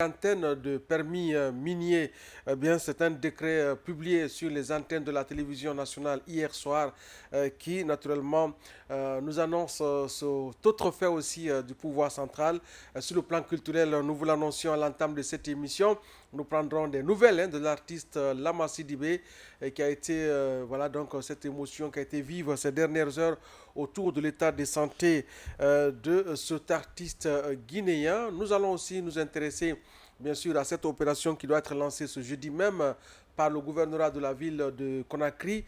Cinquantaine de permis miniers. Bien, c'est un décret publié sur les antennes de la télévision nationale hier soir qui, naturellement, nous annonce cet autre fait aussi du pouvoir central. Sur le plan culturel, nous vous l'annoncions à l'entame de cette émission. Nous prendrons des nouvelles de l'artiste Lama Sidibé qui a été, voilà donc cette émotion qui a été vive ces dernières heures autour de l'état de santé de cet artiste guinéen. Nous allons aussi nous intéresser bien sûr à cette opération qui doit être lancée ce jeudi même par le gouvernorat de la ville de Conakry,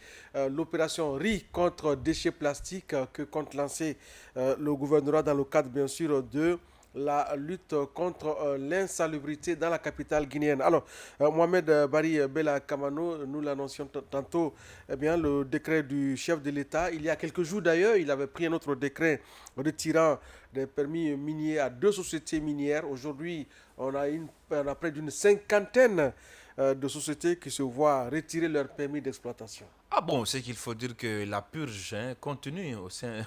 l'opération Riz contre déchets plastiques que compte lancer le gouvernorat dans le cadre bien sûr de la lutte contre l'insalubrité dans la capitale guinéenne. Alors, Mohamed Bari Bella Kamano, nous l'annoncions tantôt, eh bien, le décret du chef de l'État, il y a quelques jours d'ailleurs, il avait pris un autre décret retirant des permis miniers à deux sociétés minières. Aujourd'hui, on a près d'une cinquantaine de sociétés qui se voient retirer leur permis d'exploitation. Ah bon, c'est qu'il faut dire que la purge continue au sein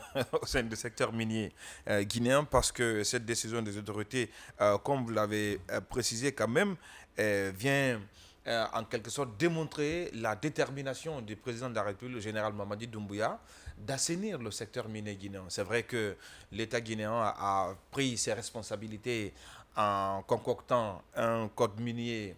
du secteur minier guinéen parce que cette décision des autorités, comme vous l'avez précisé quand même, vient en quelque sorte démontrer la détermination du président de la République, le général Mamadi Doumbouya, d'assainir le secteur minier guinéen. C'est vrai que l'État guinéen a pris ses responsabilités en concoctant un code minier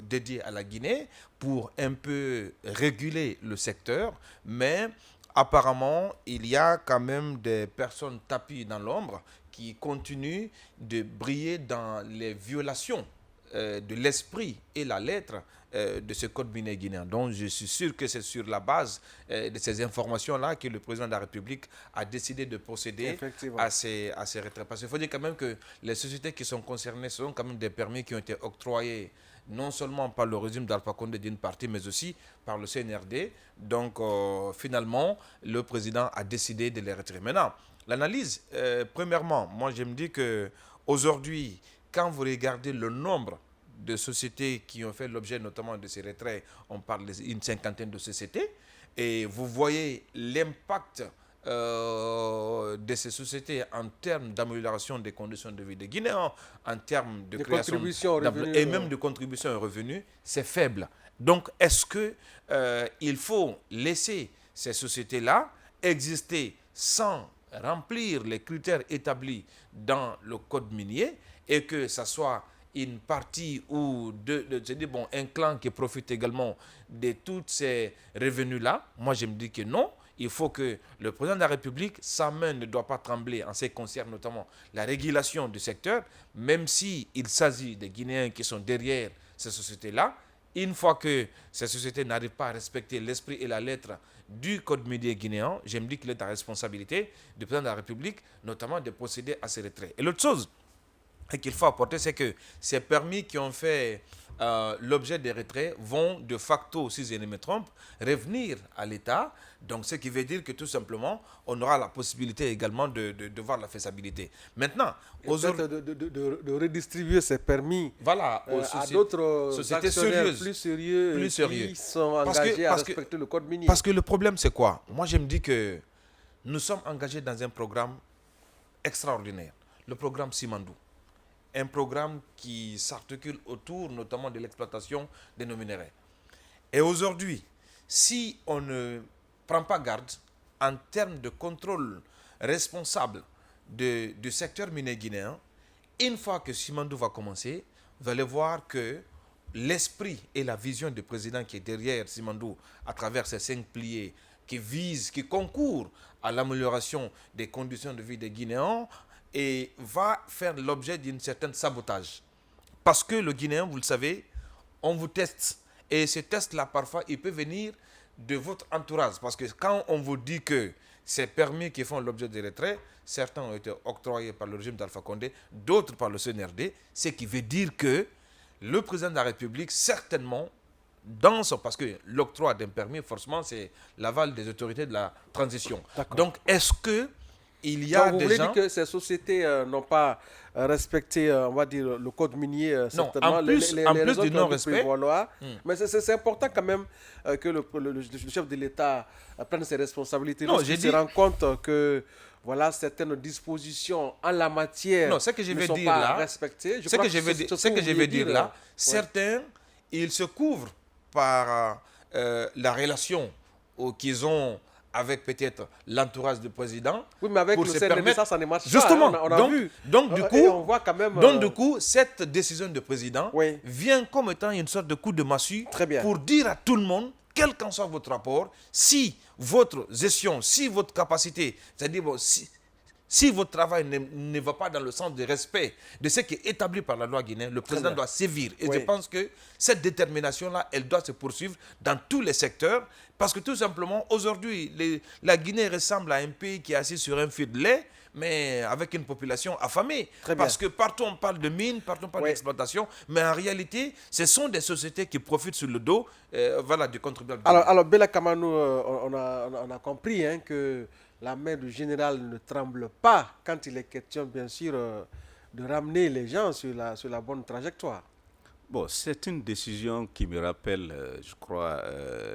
dédié à la Guinée pour un peu réguler le secteur, mais apparemment, il y a quand même des personnes tapis dans l'ombre qui continuent de briller dans les violations de l'esprit et la lettre de ce code minier guinéen. Donc je suis sûr que c'est sur la base de ces informations-là que le président de la République a décidé de procéder à ces retraits. Parce qu'il faut dire quand même que les sociétés qui sont concernées sont quand même des permis qui ont été octroyés non seulement par le régime d'Alpha Condé d'une partie, mais aussi par le CNRD. Donc finalement, le président a décidé de les retirer. Maintenant, l'analyse, premièrement, moi je me dis que aujourd'hui, quand vous regardez le nombre de sociétés qui ont fait l'objet notamment de ces retraits, on parle d'une cinquantaine de sociétés, et vous voyez l'impact de ces sociétés en termes d'amélioration des conditions de vie des Guinéens, en termes de création et même de contribution aux revenus, c'est faible. Donc, est-ce que il faut laisser ces sociétés-là exister sans remplir les critères établis dans le code minier et que ça soit une partie ou bon, un clan qui profite également de tous ces revenus-là? Moi, je me dis que non. Il faut que le président de la République, sa main ne doit pas trembler en ce qui concerne notamment la régulation du secteur, même s'il s'agit des Guinéens qui sont derrière ces sociétés-là. Une fois que ces sociétés n'arrivent pas à respecter l'esprit et la lettre du code minier guinéen, je me dis qu'il est la responsabilité du président de la République, notamment de procéder à ces retraits. Et l'autre chose qu'il faut apporter, c'est que ces permis qui ont fait l'objet des retraits vont de facto, si je ne me trompe, revenir à l'État. Donc, ce qui veut dire que tout simplement, on aura la possibilité également de voir la faisabilité. Maintenant, aujourd'hui, de redistribuer ces permis voilà, à d'autres sociétés sérieuses, plus sérieux, qui sont engagés à respecter le code minier. Parce que le problème, c'est quoi? Moi, je me dis que nous sommes engagés dans un programme extraordinaire, le programme Simandou. Un programme qui s'articule autour notamment de l'exploitation de nos minerais. Et aujourd'hui, si on ne prend pas garde en termes de contrôle responsable du secteur minier guinéen, une fois que Simandou va commencer, vous allez voir que l'esprit et la vision du président qui est derrière Simandou à travers ces 5 piliers qui visent, qui concourent à l'amélioration des conditions de vie des Guinéens, et va faire l'objet d'un certain sabotage. Parce que le Guinéen, vous le savez, on vous teste. Et ce test-là, parfois, il peut venir de votre entourage. Parce que quand on vous dit que ces permis qui font l'objet des retraits, certains ont été octroyés par le régime d'Alpha Condé, d'autres par le CNRD, ce qui veut dire que le président de la République, certainement, parce que l'octroi d'un permis, forcément, c'est l'aval des autorités de la transition. Donc, est-ce que il y Donc a vous des voulez gens... dire que ces sociétés n'ont pas respecté, on va dire, le code minier, Non, certainement, en les plus raisons du qui ont dû non-respect, prévaloir. Mais c'est important quand même que le chef de l'État prenne ses responsabilités non, j'ai lorsqu'il se dit... rend compte que voilà, certaines dispositions en la Non, matière ce que je ne vais sont dire pas là, respectées. Je ce crois que que je vais, c'est ce ce que que vous je vouliez vais dire dire. là, Ouais. certains, ils se couvrent par la relation qu'ils ont avec peut-être l'entourage du président Oui, mais avec pour le se CNDD, permettre... ça ne marche pas, hein. Justement, On a vu. donc du Et coup, on voit quand même. cette décision du président Oui, vient comme étant une sorte de coup de massue très bien. pour dire à tout le monde, quel qu'en soit votre rapport, si votre gestion, si votre capacité, c'est-à-dire bon, si votre travail ne va pas dans le sens du respect de ce qui est établi par la loi guinéenne, le président bien. doit sévir. Et Oui. je pense que cette détermination-là, elle doit se poursuivre dans tous les secteurs. Parce que tout simplement, aujourd'hui, la Guinée ressemble à un pays qui est assis sur un fil de lait, mais avec une population affamée. Très bien. Parce que partout on parle de mines, partout on parle Oui. d'exploitation, mais en réalité, ce sont des sociétés qui profitent sur le dos voilà, du contribuable. Alors Bella Kamanou, on a compris hein, que la main du général ne tremble pas quand il est question, bien sûr, de ramener les gens sur la bonne trajectoire. Bon, c'est une décision qui me rappelle, je crois,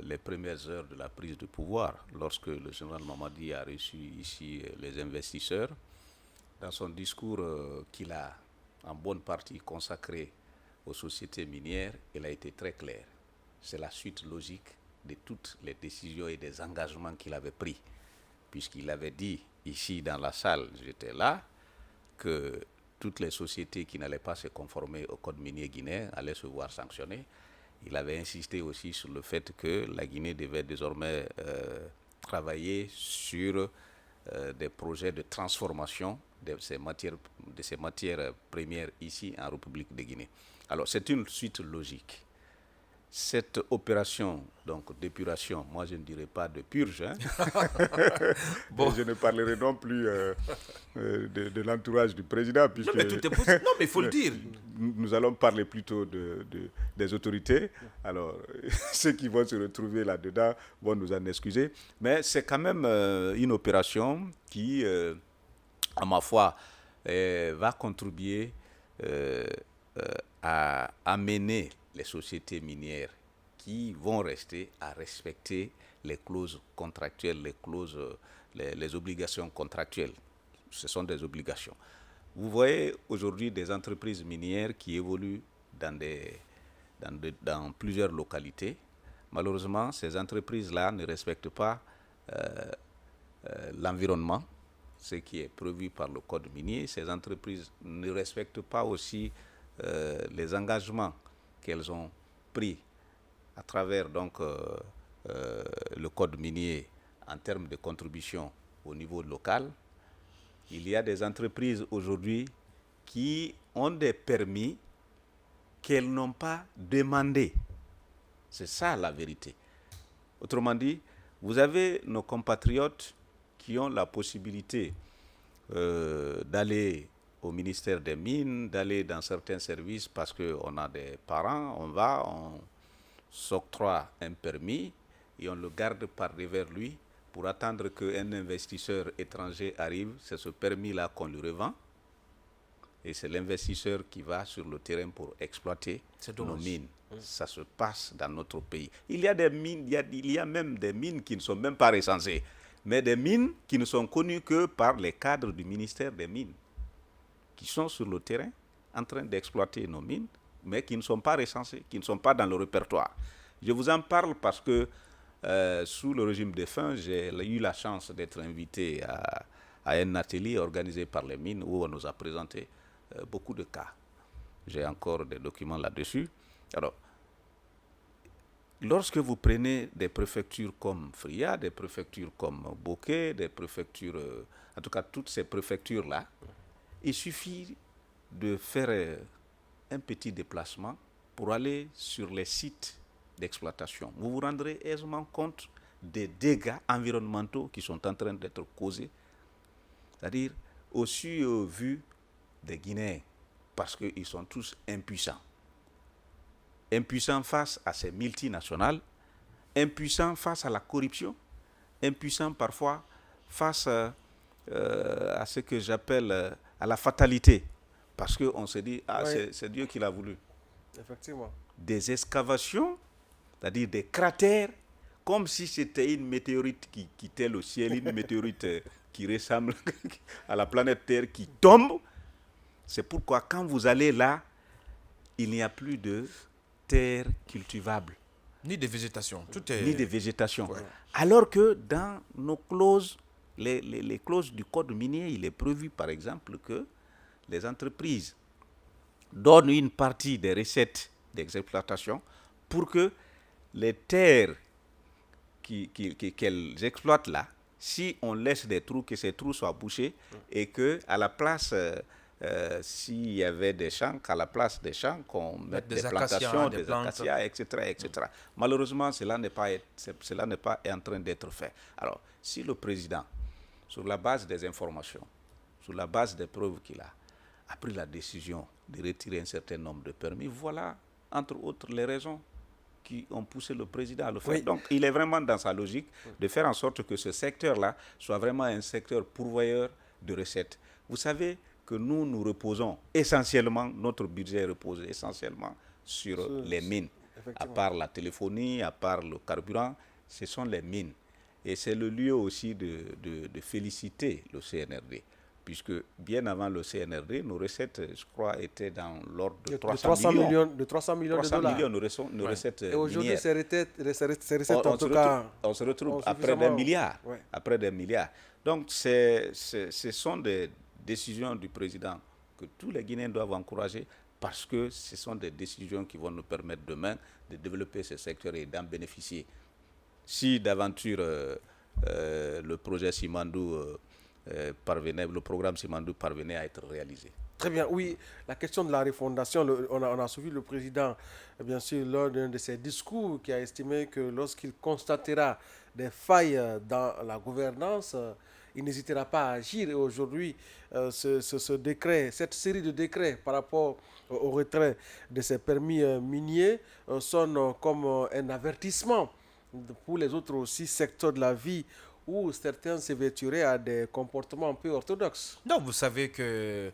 les premières heures de la prise de pouvoir, lorsque le général Mamadi a reçu ici les investisseurs. Dans son discours qu'il a en bonne partie consacré aux sociétés minières, il a été très clair. C'est la suite logique de toutes les décisions et des engagements qu'il avait pris, puisqu'il avait dit ici dans la salle, j'étais là, que toutes les sociétés qui n'allaient pas se conformer au code minier guinéen allaient se voir sanctionnées. Il avait insisté aussi sur le fait que la Guinée devait désormais travailler sur des projets de transformation de ces matières premières ici en République de Guinée. Alors c'est une suite logique. Cette opération donc d'épuration, moi je ne dirais pas de purge, hein. Bon. Je ne parlerai non plus de l'entourage du président, puisque non, mais tout est possible. Non, mais il faut le dire. Nous allons parler plutôt des autorités. Alors, ceux qui vont se retrouver là-dedans vont nous en excuser. Mais c'est quand même une opération qui, à ma foi, va contribuer à amener les sociétés minières qui vont rester à respecter les clauses contractuelles, les obligations contractuelles. Ce sont des obligations. Vous voyez aujourd'hui des entreprises minières qui évoluent dans plusieurs localités. Malheureusement, ces entreprises-là ne respectent pas l'environnement, ce qui est prévu par le code minier. Ces entreprises ne respectent pas aussi les engagements qu'elles ont pris à travers donc, le code minier en termes de contribution au niveau local. Il y a des entreprises aujourd'hui qui ont des permis qu'elles n'ont pas demandés. C'est ça la vérité. Autrement dit, vous avez nos compatriotes qui ont la possibilité d'aller au ministère des Mines, d'aller dans certains services parce qu'on a des parents, on s'octroie un permis et on le garde par devers lui pour attendre qu'un investisseur étranger arrive. C'est ce permis-là qu'on lui revend et c'est l'investisseur qui va sur le terrain pour exploiter nos mines. Ça se passe dans notre pays. Il y a des mines, il y a même des mines qui ne sont même pas recensées, mais des mines qui ne sont connues que par les cadres du ministère des Mines, qui sont sur le terrain en train d'exploiter nos mines, mais qui ne sont pas recensés, qui ne sont pas dans le répertoire. Je vous en parle parce que sous le régime défunt, j'ai eu la chance d'être invité à un atelier organisé par les mines où on nous a présenté beaucoup de cas. J'ai encore des documents là-dessus. Alors, lorsque vous prenez des préfectures comme Fria, des préfectures comme Bokeh, des préfectures, en tout cas toutes ces préfectures-là, il suffit de faire un petit déplacement pour aller sur les sites d'exploitation. Vous vous rendrez aisément compte des dégâts environnementaux qui sont en train d'être causés, c'est-à-dire aussi vu des Guinéens, parce qu'ils sont tous impuissants. Impuissants face à ces multinationales, impuissants face à la corruption, impuissants parfois face à ce que j'appelle à la fatalité. Parce qu'on se dit, Oui. c'est Dieu qui l'a voulu. Effectivement. Des excavations, c'est-à-dire des cratères, comme si c'était une météorite qui quittait le ciel, une météorite qui ressemble à la planète Terre qui tombe. C'est pourquoi quand vous allez là, il n'y a plus de terre cultivable. Ni de végétation. Tout est... Ni de végétation. Ouais. Alors que dans nos clauses, les clauses du code minier, il est prévu par exemple que les entreprises donnent une partie des recettes d'exploitation pour que les terres qu'elles exploitent là, si on laisse des trous, que ces trous soient bouchés et que à la place, s'il y avait des champs, qu'à la place des champs, qu'on mette des plantations, des acacias, etc., etc. Malheureusement, cela n'est pas en train d'être fait. Alors, si le président, sur la base des informations, sur la base des preuves qu'il a pris la décision de retirer un certain nombre de permis, voilà, entre autres, les raisons qui ont poussé le président à le faire. Oui. Donc, il est vraiment dans sa logique de faire en sorte que ce secteur-là soit vraiment un secteur pourvoyeur de recettes. Vous savez que nous reposons essentiellement, notre budget repose essentiellement sur les mines. À part la téléphonie, à part le carburant, ce sont les mines. Et c'est le lieu aussi de féliciter le CNRD. Puisque bien avant le CNRD, nos recettes, je crois, étaient dans l'ordre de 300 millions. De 300 millions de dollars. 300 millions nos recettes minières. Et aujourd'hui, ces recettes, en tout cas... On se retrouve après des milliards. Ouais. Après des milliards. Donc, ce sont des décisions du président que tous les Guinéens doivent encourager parce que ce sont des décisions qui vont nous permettre demain de développer ce secteur et d'en bénéficier. Si d'aventure le projet Simandou le programme Simandou parvenait à être réalisé. Très bien, oui, la question de la refondation, on a suivi le président, bien sûr, lors d'un de ses discours, qui a estimé que lorsqu'il constatera des failles dans la gouvernance, il n'hésitera pas à agir. Et aujourd'hui, ce décret, cette série de décrets par rapport au retrait de ces permis miniers sonne comme un avertissement pour les autres aussi secteurs de la vie où certains s'évertueraient à des comportements un peu orthodoxes. Non, vous savez que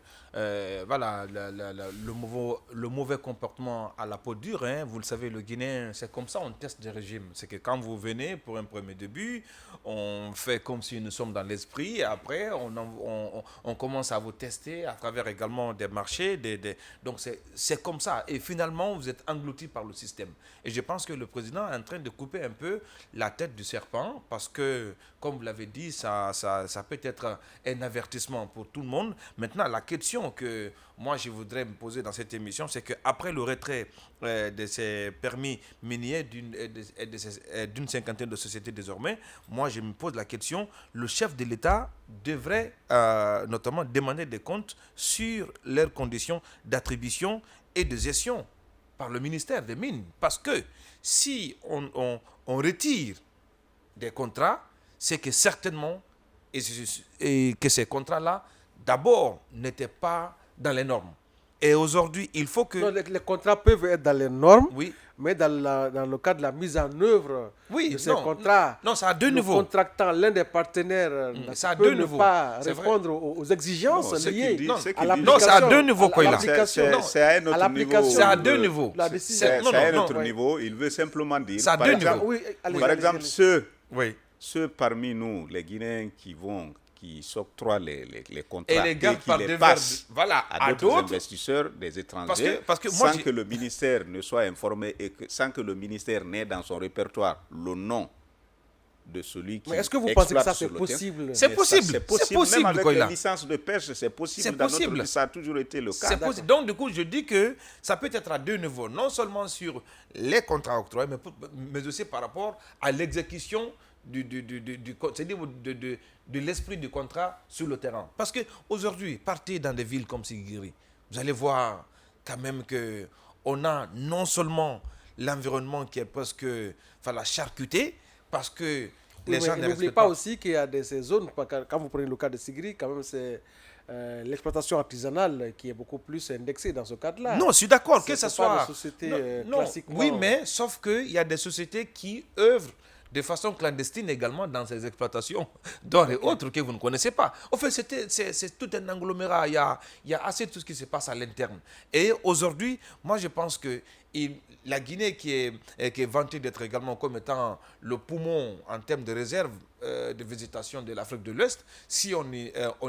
voilà, le mauvais comportement à la peau dure, hein, vous le savez, le Guinéen, c'est comme ça, on teste des régimes. C'est que quand vous venez pour un premier début, on fait comme si nous sommes dans l'esprit, et après, on commence à vous tester à travers également des marchés. Donc, c'est comme ça. Et finalement, vous êtes englouti par le système. Et je pense que le président est en train de couper un peu la tête du serpent parce que, comme vous l'avez dit, ça peut être un avertissement pour tout le monde. Maintenant, la question que moi je voudrais me poser dans cette émission, c'est qu'après le retrait de ces permis miniers d'une cinquantaine de sociétés désormais, moi je me pose la question, le chef de l'État devrait notamment demander des comptes sur leurs conditions d'attribution et de gestion par le ministère des Mines. Parce que si on retire des contrats, c'est que certainement, et que ces contrats-là, d'abord, n'étaient pas dans les normes. Et aujourd'hui, il faut que... Non, les contrats peuvent être dans les normes, oui, mais dans le cadre de la mise en œuvre de ces contrats, non, ça a deux niveaux. Le contractant, l'un des partenaires, ça peut ne pas répondre aux exigences liées à l'application. Non, c'est à deux niveaux, c'est à un autre niveau. C'est à deux niveaux. C'est à un autre niveau. Il veut simplement dire... C'est à deux niveaux. Par exemple, ceux parmi nous, les Guinéens qui s'octroient les contrats et qui les passent à d'autres investisseurs, des étrangers, parce que sans que le ministère ne soit informé et sans que le ministère n'ait dans son répertoire le nom de celui qui... Mais est-ce que vous pensez que ça c'est possible? C'est possible. C'est possible. Même avec les licences de pêche, c'est possible. Dans notre pays, ça a toujours été le cas. C'est possible. Donc, du coup, je dis que ça peut être à deux niveaux. Non seulement sur les contrats octroyés, mais aussi par rapport à l'exécution de l'esprit du contrat sur le terrain. Parce qu'aujourd'hui, partez dans des villes comme Sigiri, vous allez voir quand même qu'on a non seulement l'environnement qui est presque charcuté, parce que les gens n'oubliez pas aussi qu'il y a ces zones, quand vous prenez le cas de Sigiri, quand même c'est l'exploitation artisanale qui est beaucoup plus indexée dans ce cadre-là. Non, je suis d'accord que ce soit... des sociétés classiquement... Oui, mais sauf qu'il y a des sociétés qui œuvrent de façon clandestine également dans ces exploitations d'or et autres que vous ne connaissez pas. En fait, c'est tout un agglomérat. Il y a assez de tout ce qui se passe à l'interne. Et aujourd'hui, moi, je pense que la Guinée qui est vantée d'être également comme étant le poumon en termes de réserve de végétation de l'Afrique de l'Ouest, si on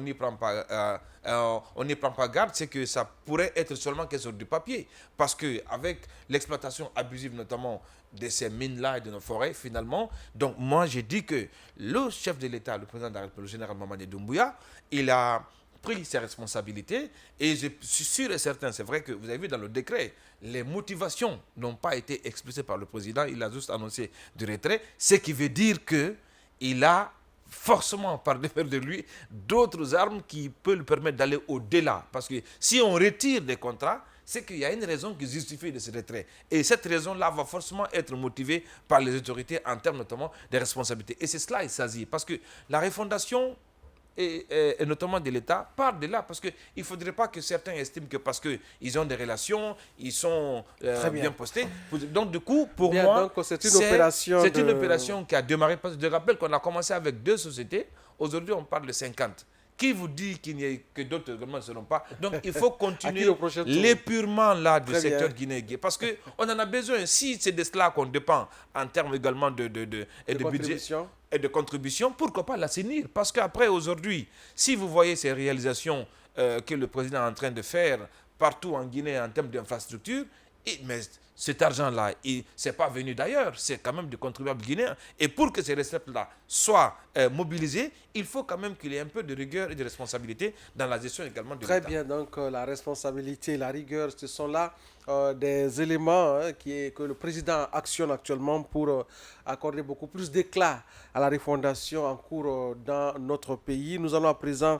n'y prend pas garde, c'est que ça pourrait être seulement que sur du papier. Parce qu'avec l'exploitation abusive notamment de ces mines-là et de nos forêts, finalement, donc moi j'ai dit que le chef de l'État, le président de la République, le général Mamadi Doumbouya, il a pris ses responsabilités et je suis sûr et certain, c'est vrai que vous avez vu dans le décret, les motivations n'ont pas été explicitées par le président, il a juste annoncé du retrait, ce qui veut dire qu'il a forcément par défaut de lui d'autres armes qui peuvent lui permettre d'aller au-delà. Parce que si on retire des contrats, c'est qu'il y a une raison qui justifie de ce retrait. Et cette raison-là va forcément être motivée par les autorités en termes notamment de responsabilités. Et c'est cela il s'agit. Parce que la refondation et notamment de l'État, part de là. Parce qu'il ne faudrait pas que certains estiment que parce qu'ils ont des relations, ils sont bien postés. Donc, du coup, pour moi, c'est une opération qui a démarré. Parce que je rappelle qu'on a commencé avec 2 sociétés. Aujourd'hui, on parle de 50. Qui vous dit que d'autres également ne seront pas? Donc, il faut continuer l'épurement là du secteur guinéen. Parce qu'on en a besoin. Si c'est de cela qu'on dépend en termes également de budget et de contribution, pourquoi pas l'assainir? Parce qu'après, aujourd'hui, si vous voyez ces réalisations que le président est en train de faire partout en Guinée en termes d'infrastructure, mais cet argent-là, ce n'est pas venu d'ailleurs, c'est quand même des contribuables guinéens. Et pour que ces recettes-là soient mobilisées, il faut quand même qu'il y ait un peu de rigueur et de responsabilité dans la gestion également de l'État. Très bien, donc la responsabilité, la rigueur, ce sont là des éléments que le président actionne actuellement pour accorder beaucoup plus d'éclat à la refondation en cours dans notre pays. Nous allons à présent